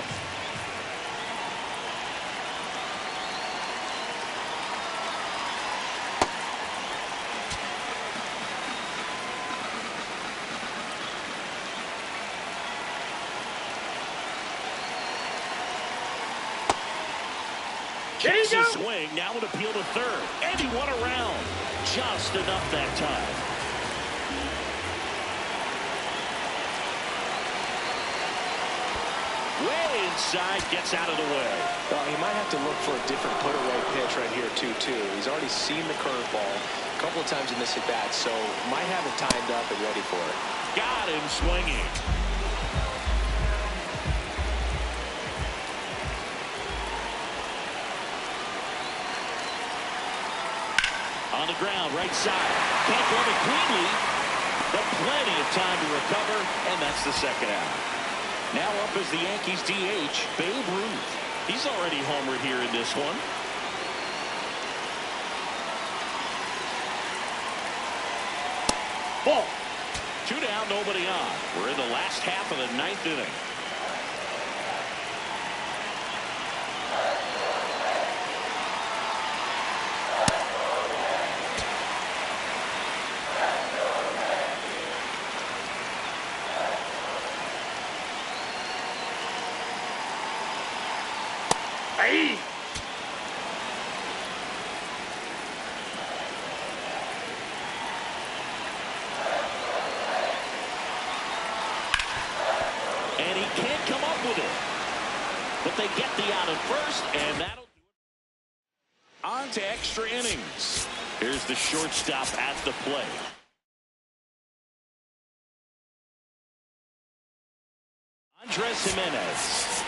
Chases swing. Now an appeal to third. And he won around. Just enough that time. Way inside, gets out of the way. Well, he might have to look for a different put-away pitch right here, too. He's already seen the curveball a couple of times in this at-bat, so might have it timed up and ready for it. Got him swinging. On the ground, right side. Can't glove it cleanly, but plenty of time to recover, and that's the second out. Now up as the Yankees DH, Babe Ruth. He's already homered here in this one. Ball. 2 down, nobody on. We're in the last half of the 9th inning. Aye. And he can't come up with it. But they get the out at first, and that'll do it. On to extra innings. Here's the shortstop at the plate. Andres Jimenez.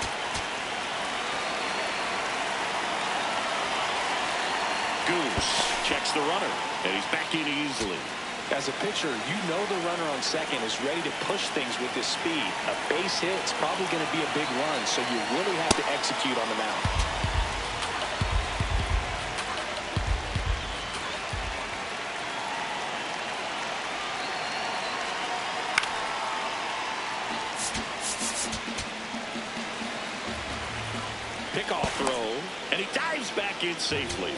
Goose checks the runner, and he's back in easily. As a pitcher, you know the runner on second is ready to push things with his speed. A base hit is probably going to be a big run, so you really have to execute on the mound. Pickoff throw, and he dives back in safely.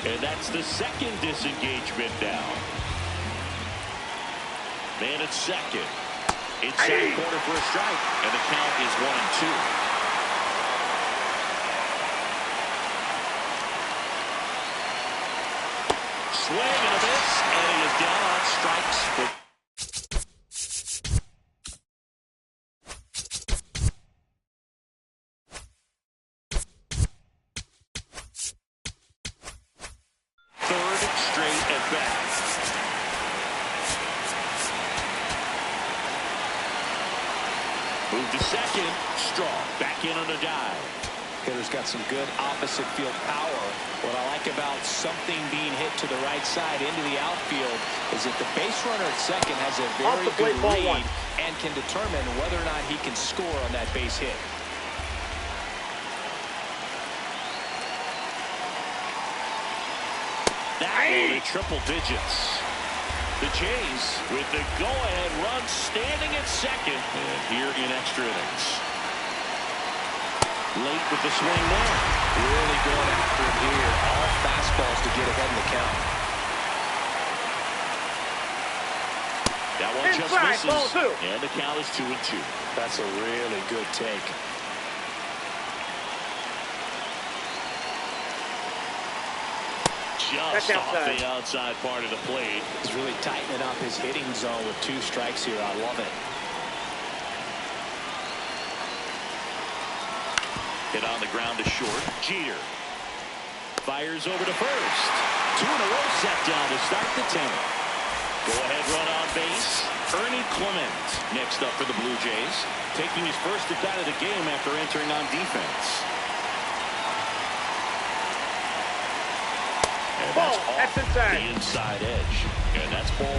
And that's the second disengagement now. Man at second. Inside corner for a strike, and the count is 1-2. Swing and a miss, and he is down on strikes. Third straight at bat. Move to second. Strong. Back in on a dive. Hitter's got some good opposite field power. What I like about something being hit to the right side into the outfield is that the base runner at second has a very good read and can determine whether or not he can score on that base hit. That one to triple digits. The Jays with the go-ahead run standing at second. And here in extra innings. Late with the swing there. Really going after it here. All fastballs to get ahead in the count. That one just Inside, ball misses. two. And the count is 2-2. That's a really good take. Just off the outside part of the plate. He's really tightening up his hitting zone with 2 strikes here. I love it. Hit on the ground to short. Jeter fires over to first. 2 in a row set down to start the 10th. Go-ahead run on base. Ernie Clement next up for the Blue Jays, taking his first at bat of the game after entering on defense. And that's off the inside edge. And that's ball 1.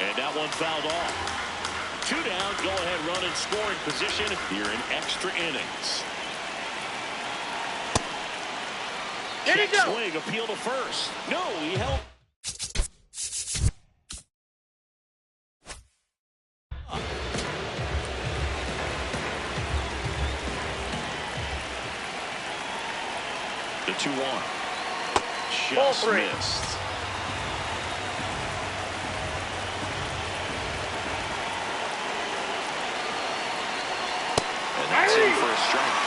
And that one fouled off. 2 down, go-ahead run in scoring position here in extra innings. There you go. Swing, appeal to first. No, he held. The 2-1. Just missed. And that's in for a strike.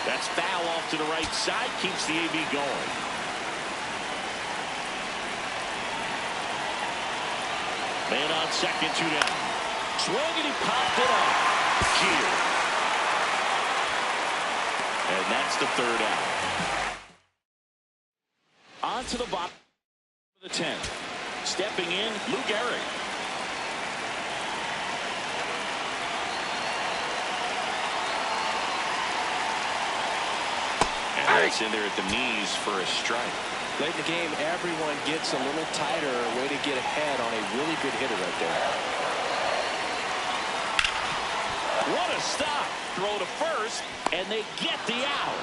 That's foul off to the right side. Keeps the AB going. Man on second, 2 down. Swung and he popped it up. Jeter. And that's the 3rd out. On to the bottom of the 10th. Stepping in, Lou Gehrig. And that's in there at the knees for a strike. Late in the game, everyone gets a little tighter. A way to get ahead on a really good hitter right there. What a stop. Throw to first, and they get the out.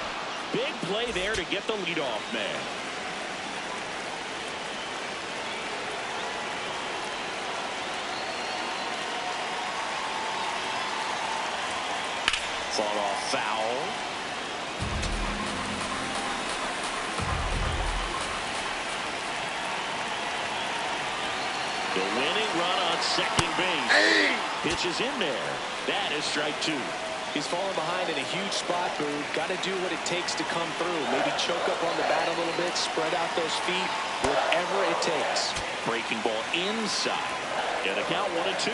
Big play there to get the leadoff man. Fought off foul. The winning run on second base. Pitch is in there. That is strike two. He's fallen behind in a huge spot, Boog. Got to do what it takes to come through. Maybe choke up on the bat a little bit, spread out those feet, whatever it takes. Breaking ball inside. And the count 1-2.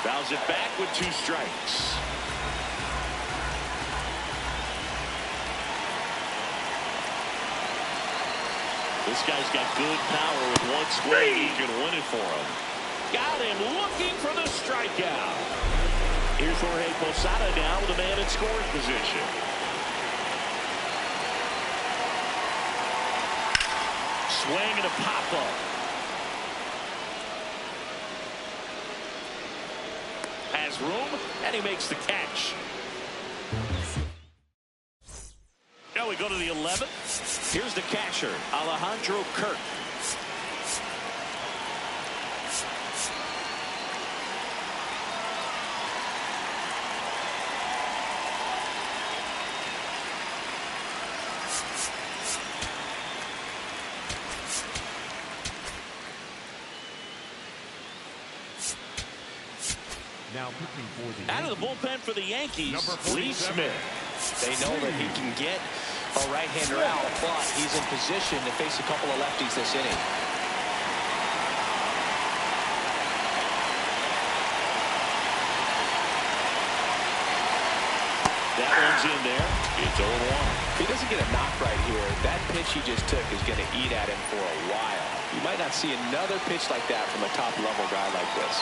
Fouls it back with 2 strikes. This guy's got good power with one swing. He can win it for him. Got him looking for the strikeout. Here's Jorge Posada now with a man in scoring position. Swing and a pop-up. Has room, and he makes the catch. Now we go to the 11th. Here's the catcher, Alejandro Kirk. Now pitching for the Out of the bullpen for the Yankees, Lee Smith. They know that he can get a right-hander out, but he's in position to face a couple of lefties this inning. That one's in there. It's 0-1. If he doesn't get a knock right here, that pitch he just took is going to eat at him for a while. You might not see another pitch like that from a top-level guy like this.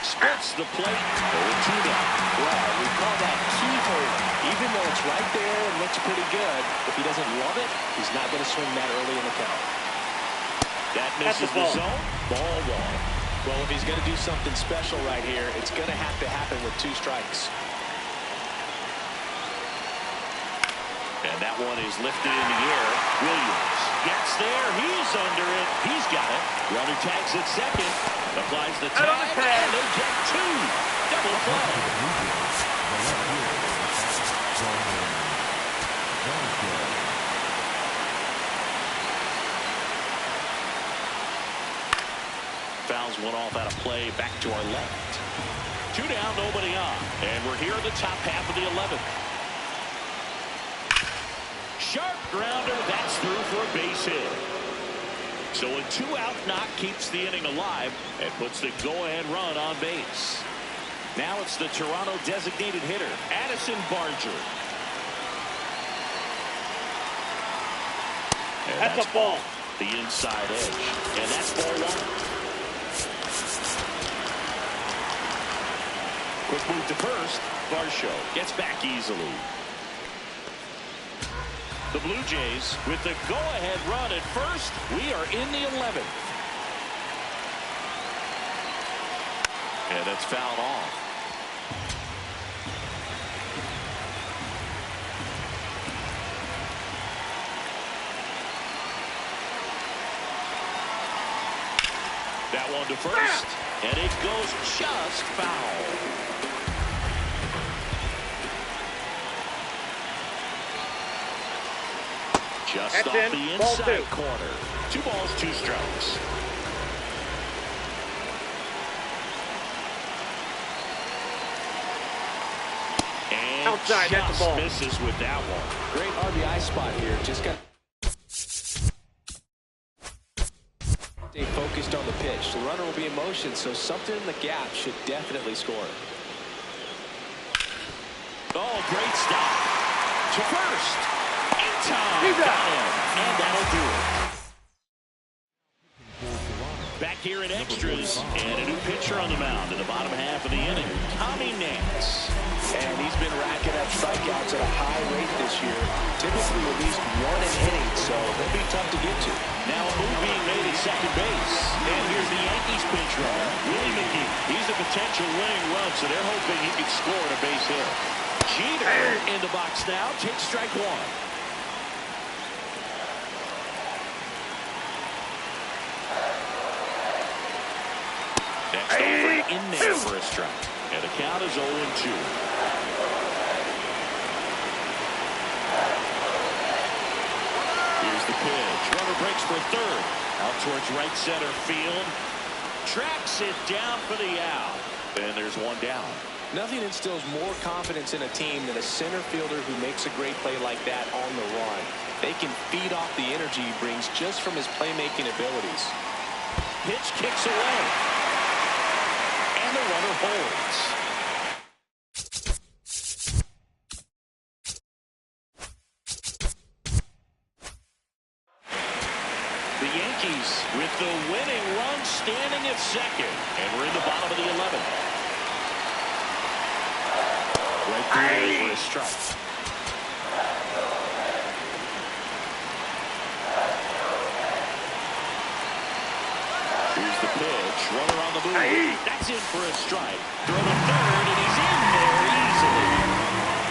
Splits the plate. 0-2 down. Well, we call that keyhole. Even though it's right there and looks pretty good, if he doesn't love it, he's not going to swing that early in the count. That misses the zone. Ball 1. Well, if he's going to do something special right here, it's going to have to happen with 2 strikes. And that one is lifted in the air. Williams gets there. He's under it. He's got it. Runner tags at second. Applies the tag. And they get 2. Double play. Fouls one off out of play. Back to our left. 2 down, nobody on. And we're here in the top half of the 11th. Sharp grounder. That's through for a base hit. So a 2-out knock keeps the inning alive and puts the go-ahead run on base. Now it's the Toronto designated hitter, Addison Barger. And that's a ball. The inside edge. And that's ball 1. Quick move to first. Varsho gets back easily. The Blue Jays with the go-ahead run at first. We are in the 11th. And that's fouled off. That one to first. And it goes just foul. Just off the inside corner. 2 balls, 2 strikes. And outside, that's the ball. Misses with that one. Great RBI spot here. Just got stay focused on the pitch. The runner will be in motion, so something in the gap should definitely score. Oh, great stop. To first. Time. Got him. And that'll do it. Back here in extras, and a new pitcher on the mound in the bottom half of the inning, Tommy Nance. And he's been racking up strikeouts at a high rate this year, typically at least 1 an inning, so they'll be tough to get to. Now a move being made at second base. And here's the Yankees pinch runner, Willie McGee. He's a potential winning run, so they're hoping he can score a base hit. Jeter in the box now, takes strike 1. Next over in there for a strike. And the count is 0-2. the pitch. Runner breaks for third. Out towards right center field. Tracks it down for the out. And there's one down. Nothing instills more confidence in a team than a center fielder who makes a great play like that on the run. They can feed off the energy he brings just from his playmaking abilities. Pitch kicks away. And the runner holds. The Yankees with the winning run standing at second. And we're in the bottom of the 11th. Right there for a strike. Here's the pitch. Runner on the move. That's in for a strike. Throw to third, and he's in there easily.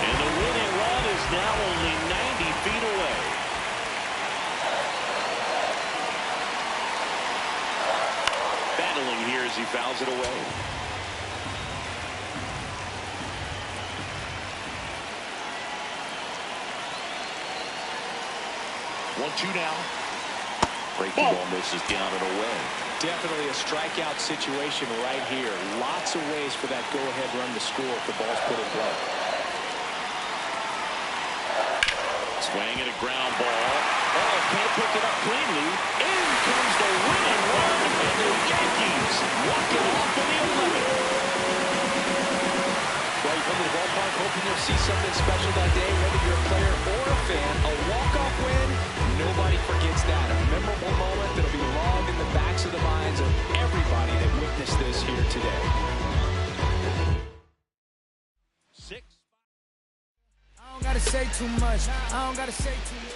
And the winning run is now only 90 feet away. Battling here as he fouls it away. 1-2 now. Breaking ball misses down and away. Definitely a strikeout situation right here. Lots of ways for that go-ahead run to score if the ball's put in play. Swing and a ground ball. Oh, can't pick it up cleanly. In comes the winning run, and the Yankees walk it off in the 11th. Well, you come to the ballpark hoping you'll see something special that day, whether you're a player or a fan. A walk-off win, nobody forgets that. A memorable moment that'll be logged in the backs of the minds of everybody that witnessed this here today. 6. I don't gotta say too much. I don't gotta say too much.